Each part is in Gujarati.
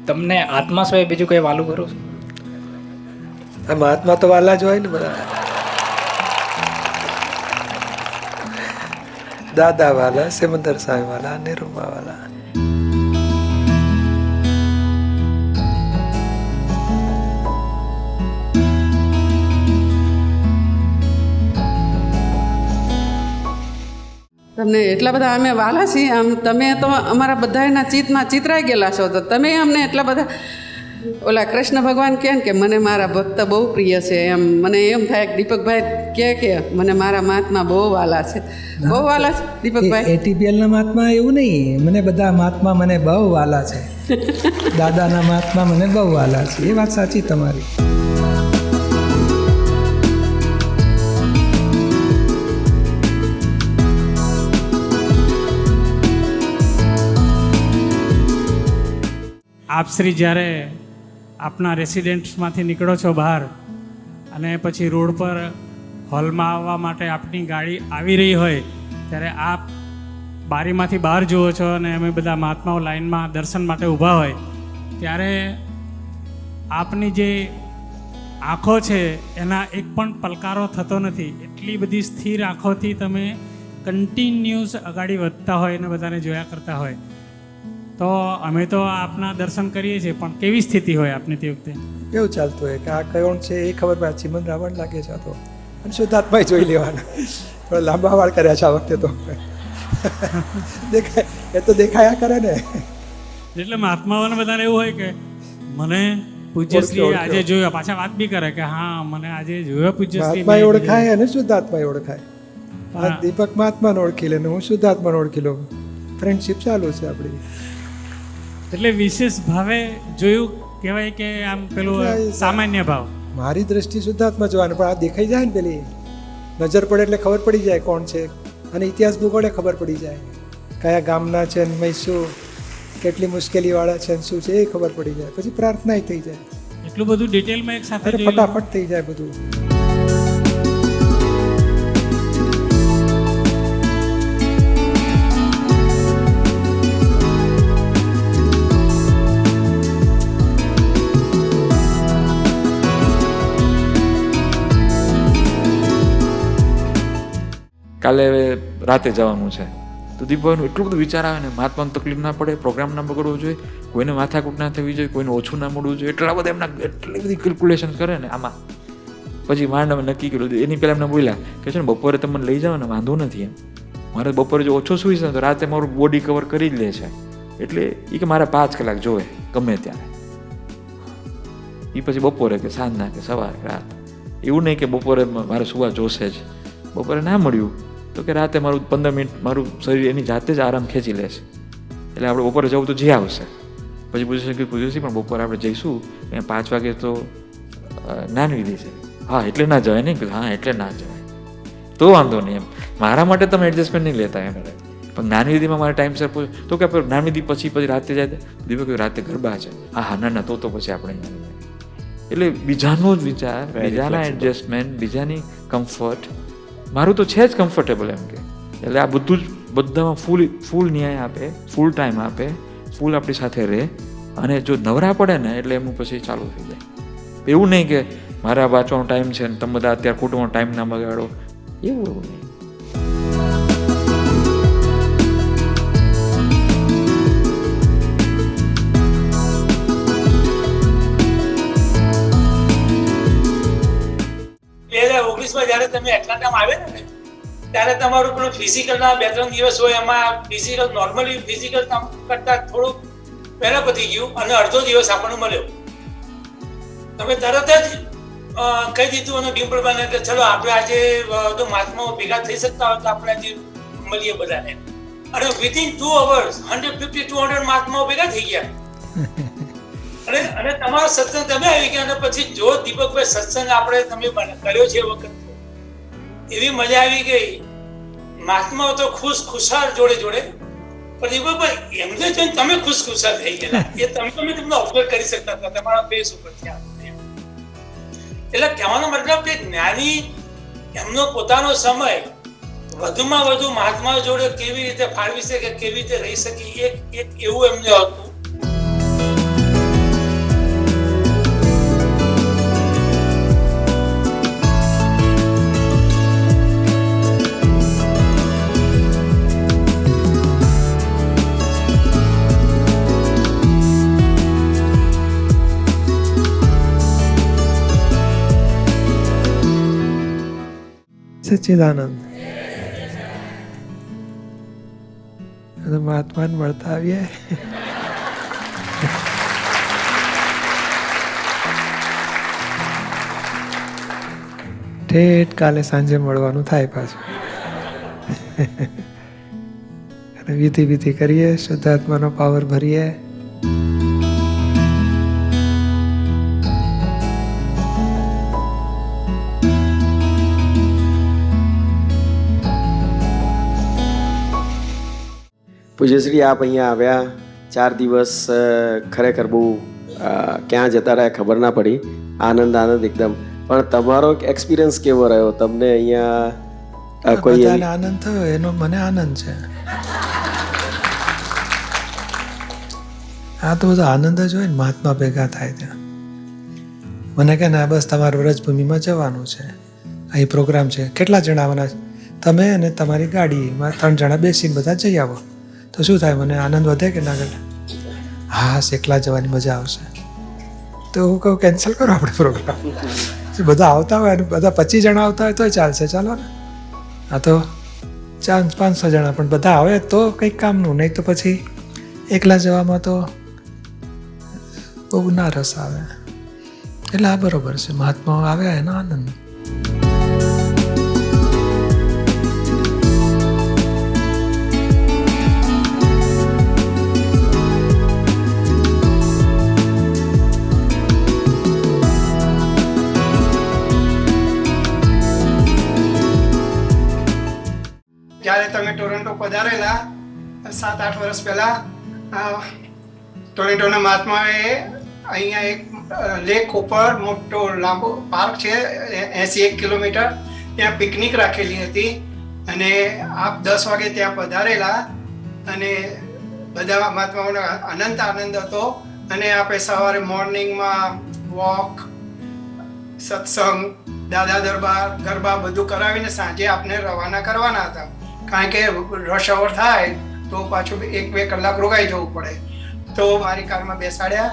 તમને આત્મા સિવાય બીજું કંઈ વાલું કરો છો? આમાં આત્મા તો વાલા જ હોય ને બધા. દાદા વાલા, સિમંદર સાંઈ વાલા, નિરૂપા વાલા. તમને એટલા બધા અમે વાલા છીએ, આમ તમે તો અમારા બધાના ચિત્તમાં ચિતરાઈ ગયેલા છો, તો તમે અમને એટલા બધા ઓલા કૃષ્ણ ભગવાન કહે ને કે મને મારા ભક્ત બહુ પ્રિય છે, એમ મને એમ થાય કે દીપકભાઈ કે મને મારા મહાત્મા બહુ વાલા છે. બહુ વાલા છે દીપકભાઈ? એટીપીએલના મહાત્મા એવું નહીં, મને બધા મહાત્મા મને બહુ વાલા છે. દાદાના મહાત્મા મને બહુ વાલા છે. એ વાત સાચી તમારી. આપ શ્રી જ્યારે આપના રેસિડેન્ટ્સમાંથી નીકળો છો બહાર અને પછી રોડ પર હોલમાં આવવા માટે આપની ગાડી આવી રહી હોય ત્યારે આપ બારીમાંથી બહાર જુઓ છો અને અમે બધા મહાત્માઓ લાઈનમાં દર્શન માટે ઊભા હોય ત્યારે આપની જે આંખો છે એના એક પણ પલકારો થતો નથી. એટલી બધી સ્થિર આંખોથી તમે કન્ટિન્યુઅસ આગળ વધતા હોય અને બધાને જોયા કરતા હોય. તો અમે તો આપના દર્શન કરીએ છીએ, પણ કેવી સ્થિતિ હોય આપની તે વખતે? કેવું ચાલતું હોય કે આ કયોણ છે એ ખબર પડે, ચિમન રાવણ લાગે છે. તો અને શુદ્ધાત્માય જોઈ લેવાના. થોડા લાંબા વાળ કર્યા છે આ વખતે તો. દેખાય એ તો દેખાયા કરે ને. એટલે મહાત્માઓને બધાને એવું હોય કે મને પૂજ્યશ્રી આજે જોયો, પાછા વાત બી કરે કે હા મને આજે જોયો પૂજ્યશ્રી. મહાત્મા ઓળખાય અને શુદ્ધાત્મા ઓળખાય. આ દીપક મહાત્માને ઓળખી લે ને હું શુદ્ધાત્માને ઓળખી લઉં. ફ્રેન્ડશીપ ચાલુ છે આપણી. એટલે વિશેષ ભાવે જોયું કહેવાય કે આમ પેલું સામાન્ય ભાવ. મારી દ્રષ્ટિ શુદ્ધાત્મા જોવાનું, પણ આ દેખાઈ જાય ને પેલી નજર પડે એટલે ખબર પડી જાય કોણ છે. અને ઇતિહાસ ભૂગોળે ખબર પડી જાય કયા ગામના છે ને શું કેટલી મુશ્કેલીવાળા છે ને શું છે એ ખબર પડી જાય. પછી પ્રાર્થના થઈ જાય. એટલું બધું ડિટેલમાં એક સાથે ફટાફટ થઈ જાય બધું. કાલે રાતે જવાનું છે તો દીપકભાઈનું એટલું બધું વિચાર આવે ને, મહાત્માને તકલીફ ના પડે, પ્રોગ્રામ ના બગડવો જોઈએ, કોઈને માથાકૂટ ના થવી જોઈએ, કોઈને ઓછું ના મળવું જોઈએ, એટલા બધા એમના એટલી બધી કેલ્ક્યુલેશન કરે ને આમાં. પછી માંડ અમે નક્કી કર્યું. એની પહેલાં એમને બોલ્યા કે છે ને બપોરે તમે લઈ જાઓ ને વાંધો નથી એમ. મારે બપોરે જો ઓછો સુઈશ ને તો રાતે મારું બોડી કવર કરી જ લે છે. એટલે એ કે મારે 5 કલાક જોવે ગમે ત્યારે. એ પછી બપોરે કે સાંજના કે સવારે રાત, એવું નહીં કે બપોરે મારે સુવા જોશે જ. બપોરે ના મળ્યું તો કે રાતે મારું 15 મિનિટ મારું શરીર એની જાતે જ આરામ ખેંચી લેશે. એટલે આપણે બપોરે જવું તો જઈ આવશે. પછી પૂછે છે કે પૂછે પણ બપોરે આપણે જઈશું 5 વાગે તો જ્ઞાનવિધિ છે. હા એટલે ના જવાય નહીં. હા એટલે ના જવાય તો વાંધો નહીં એમ. મારા માટે તમે એડજસ્ટમેન્ટ નહીં લેતા એમ. પણ જ્ઞાનવિધિમાં મારે ટાઈમસર પૂછ્યું તો કે જ્ઞાનવિધિ પછી રાતે જાય. દીપક રાતે ગરબા છે. હા ના તો પછી આપણે. એટલે બીજાનો જ વિચાર, બીજાના એડજસ્ટમેન્ટ, બીજાની કમ્ફર્ટ. મારું તો છે જ કમ્ફર્ટેબલ એમ કે. એટલે આ બધું જ બધામાં ફૂલ ન્યાય આપે, ફૂલ ટાઈમ આપે, ફૂલ આપણી સાથે રહે. અને જો નવરા પડે ને એટલે એમનું પછી ચાલુ થઈ જાય. એવું નહીં કે મારા વાંચવાનો ટાઈમ છે ને તમે બધા અત્યારે ખોટું ટાઈમ ના બગાડો, એવું નહીં. જયારે તમે એટલાન્ટામાં આવ્યા ને ત્યારે તમારું પેલું ફિઝિકલના 2-3 દિવસ હોય એમાં ફિઝિકલ નોર્મલી ફિઝિકલ કામ કરતા થોડુંક પહેલા પતી ગયું અને અડધો દિવસ આપણને મળ્યો. તમે તરત જ કહી દીધું અને ડિમ્પલભાઈને કે ચલો આપણે આજે જો મહાત્માઓ ભેગા થઈ શકતા હોય તો આપણે આજે મળીએ બધાને. અને વિધિન 2 hours 150-200 મહાત્માઓ ભેગા થઈ ગયા. અને તમારો સત્સંગ તમે આવી ગયા. અને પછી જો દીપકભાઈ સત્સંગ આપણે તમે કર્યો છે એ વખત એવી મજા આવી ગઈ. મહાત્માઓ તો ખુશાલ જોડે પણ દીપકભાઈ એમને જોઈને તમે ખુશાલ થઈ ગયા. એ તમે તમને ઓબ્ઝર્વ કરી શકતા હતા તમારા ફેસ ઉપર ત્યાં. એટલે કહેવાનો મતલબ કે જ્ઞાની એમનો પોતાનો સમય વધુમાં વધુ મહાત્માઓ જોડે કેવી રીતે ફાળવી શકે, કેવી રીતે રહી શકે, એક એવું એમને હતું. સચ્ચિદાનંદ. મહાત્માને મળતા આવીએ. ઠેઠ કાલે સાંજે મળવાનું થાય પાછું. અને વિધિ કરીએ, શુદ્ધાત્માનો પાવર ભરીએ. પૂજ્યશ્રી, આપ અહીંયા આવ્યા 4 દિવસ ખરેખર બહુ ક્યાં જતા રહ્યા ખબર ના પડી. આનંદ એકદમ. પણ તમારો એક્સપિરિયન્સ કેવો રહ્યો? તમને અહીંયા કોઈ બધાને આનંદ થયો એનો મને આનંદ છે. આ તો બધો આનંદ જ હોય ને, મહાત્મા ભેગા થાય ત્યાં. મને કે ના બસ તમારે વ્રજભૂમિમાં જવાનું છે, અહીં પ્રોગ્રામ છે, કેટલા જણા આવવાના છે? તમે અને તમારી ગાડીમાં 3 જણા બેસીને બધા જઈ આવો. તો શું થાય? મને આનંદ વધે કે ના ઘટે? હા, એકલા જવાની મજા આવશે. તો હું કહું કેન્સલ કરો આપણે પ્રોગ્રામ. બધા આવતા હોય અને બધા 25 જણા આવતા હોય તોય ચાલશે, ચાલો ને. આ તો 500 જણા પણ બધા આવે તો કંઈક કામનું, નહીં તો પછી એકલા જવામાં તો બહુ ના રસ આવે. એટલે આ બરોબર છે, મહાત્માઓ આવ્યા એનો આનંદ. જ્યારે તમે ટોરન્ટો પધારેલા 7-8 વર્ષ પહેલાં, ટોરન્ટોના મહાત્માએ અહીંયા એક લેક ઉપર મોટો લાંબો પાર્ક છે, 81 કિલોમીટર, ત્યાં પિકનિક રાખેલી હતી. અને આપ 10 વાગે ત્યાં પધારેલા અને બધા મહાત્માઓનો આનંદ હતો. અને આપણે સવારે મોર્નિંગમાં વોક, સત્સંગ, દાદા દરબાર, ગરબા બધું કરાવીને સાંજે આપને રવાના કરવાના હતા. કારણ કે રશ અવર થાય તો પાછું 1-2 કલાક રોકાઈ જવું પડે. તો મારી કારમાં બેસાડ્યા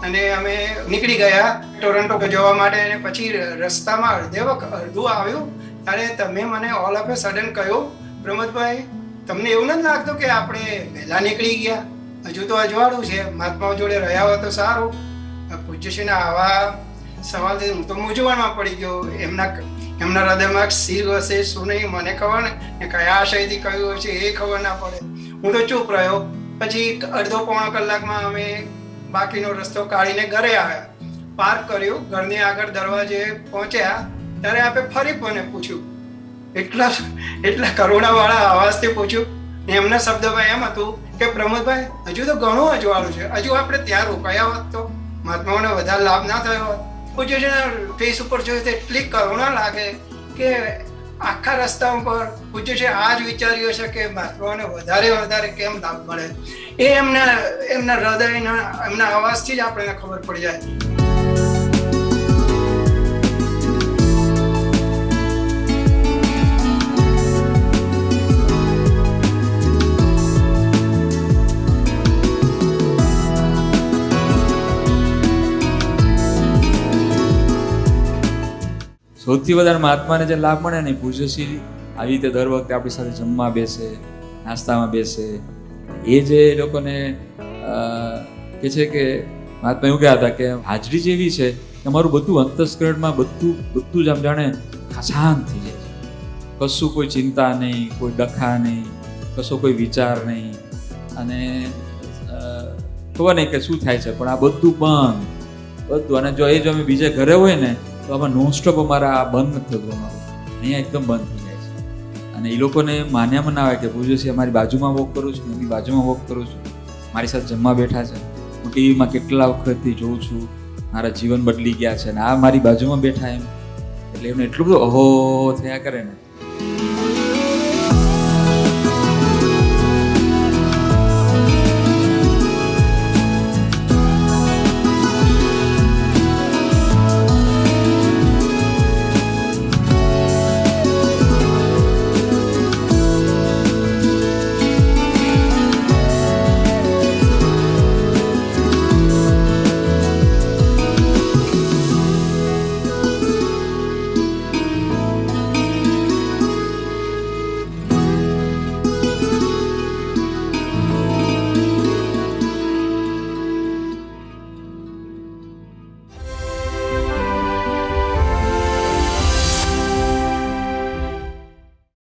અને અમે નીકળી ગયા ટોરન્ટો જવા માટે. અને પછી રસ્તામાં અડધું આવ્યું ત્યારે તમે મને ઓલ ઓફ એ સડન કહ્યું, પ્રમોદભાઈ તમને એવું નથી લાગતું કે આપણે વહેલા નીકળી ગયા? હજુ તો અજવાળું છે, મહાત્માઓ જોડે રહ્યા હોય તો સારું. પૂજ્યશ્રીના આવા સવાલથી હું તો મૂંઝવણમાં પડી ગયો. એમના હૃદયમાં શી હશે શું નહીં મને ખબર ને કયા આશયથી કહ્યું હશે એ ખબર ના પડે. હું તો ચૂપ રહ્યો. પછી અડધો-પોણો કલાકમાં અમે બાકીનો રસ્તો કાઢીને ઘરે આવ્યા, પાર્ક કર્યું. ઘરની આગળ દરવાજે પહોંચ્યા ત્યારે આપણે ફરી મને પૂછ્યું, એટલા કરુણાવાળા અવાજથી પૂછ્યું. એમના શબ્દમાં એમ હતું કે પ્રમોદભાઈ હજુ તો ઘણું અજવાળું છે, હજુ આપણે ત્યાં રોકાયા હોત તો મહાત્માઓને વધારે લાભ ના થયો હોત. પૂજ્યજીના ફેસ ઉપર જોયું તો એટલી કરુણા લાગે કે આખા રસ્તા ઉપર પૂજ્યજી આ જ વિચાર્યું છે કે મહાત્માઓને વધારે કેમ લાભ મળે. એ એમના હૃદયના એમના અવાજથી જ આપણને ખબર પડી જાય. સૌથી વધારે મહાત્માને જે લાભ મળે ને, પૂજ્યશ્રી આવી રીતે દર વખતે આપણી સાથે જમવા બેસે, નાસ્તામાં બેસે. એ જે લોકોને કે છે કે મહાત્મા એવું કહેતા હતા કે હાજરી જેવી છે કે અમારું બધું અંતસ્કરણમાં બધું જ આમ જાણે શાંત થઈ જાય છે. કશું કોઈ ચિંતા નહીં, કોઈ ડખા નહીં, કશો કોઈ વિચાર નહીં. અને ખબર નહીં કે શું થાય છે, પણ આ બધું બધું. અને જો અમે બીજે ઘરે હોય ને તો આમાં નોનસ્ટોપ અમારા બંધ નથી થતું, અમારું અહીંયા એકદમ બંધ થઈ જાય છે. અને એ લોકોને માન્યામાં ના આવે કે પૂજ્યશ્રી અમારી બાજુમાં વોક કરું છું, એમની બાજુમાં વોક કરું છું, મારી સાથે જમવા બેઠા છે, હું ટીવીમાં કેટલા વખતથી જોઉં છું, મારા જીવન બદલી ગયા છે, અને આ મારી બાજુમાં બેઠા એમ. એટલે એમને એટલું બધું અહો થયા કરે ને